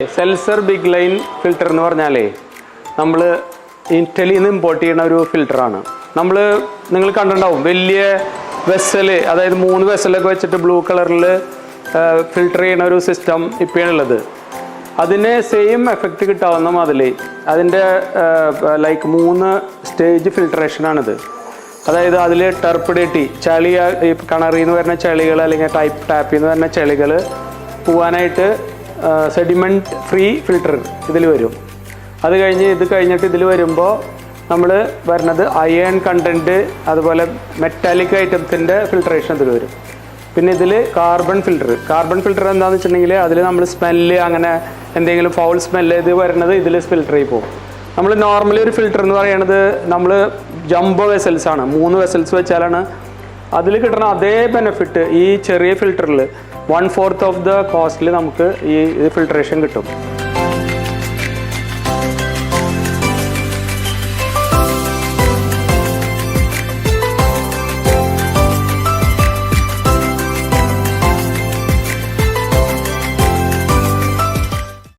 സെൽസർ big line filter എന്ന് പറഞ്ഞാലേ നമ്മൾ ഇറ്റലിയിൽ നിന്ന് ഇമ്പോർട്ട് ചെയ്യുന്ന ഒരു ഫിൽറ്ററാണ്. നിങ്ങൾ കണ്ടിട്ടുണ്ടാവും വലിയ വെസൽ, അതായത് 3 വെസലൊക്കെ വെച്ചിട്ട് ബ്ലൂ കളറിൽ ഫിൽറ്റർ ചെയ്യുന്ന ഒരു സിസ്റ്റം ഇപ്പോഴാണുള്ളത്. അതിന് സെയിം എഫക്റ്റ് കിട്ടാവുന്ന മാതിരി അതിൻ്റെ ലൈക്ക് 3 സ്റ്റേജ് ഫിൽട്രേഷനാണിത്. അതായത് അതിൽ ടർപ്പിഡിറ്റി, ചളി, ഈ കിണറിൽ നിന്ന് വരുന്ന ചളികൾ അല്ലെങ്കിൽ ടാപ്പിൽ നിന്ന് വരുന്ന ചളികൾ പോവാനായിട്ട് സെഡിമെൻറ്റ് ഫ്രീ ഫിൽറ്റർ ഇതിൽ വരും. അത് കഴിഞ്ഞിട്ട് ഇതിൽ വരുമ്പോൾ നമ്മൾ വരുന്നത് അയൺ കണ്ടൻറ്റ്, അതുപോലെ മെറ്റാലിക് ഐറ്റംസിൻ്റെ ഫിൽട്രേഷൻ ഇതിൽ വരും. പിന്നെ ഇതിൽ കാർബൺ ഫിൽറ്റർ എന്താണെന്ന് വെച്ചിട്ടുണ്ടെങ്കിൽ അതിൽ നമ്മൾ സ്മെല്ല്, അങ്ങനെ എന്തെങ്കിലും ഫൗൾ സ്മെല്ല് ഇത് വരുന്നത് ഇതിൽ ഫിൽറ്റർ ചെയ്ത് പോകും. നമ്മൾ നോർമലി ഒരു ഫിൽറ്റർ എന്ന് പറയുന്നത് നമ്മൾ ജംബോ വെസൽസ് ആണ്, 3 വെസൽസ് വെച്ചാലാണ് അതിൽ കിട്ടുന്ന അതേ ബെനിഫിറ്റ് ഈ ചെറിയ ഫിൽറ്ററിൽ 1/4 ഓഫ് ദ കോസ്റ്റിൽ നമുക്ക് ഈ ഫിൽട്രേഷൻ കിട്ടും.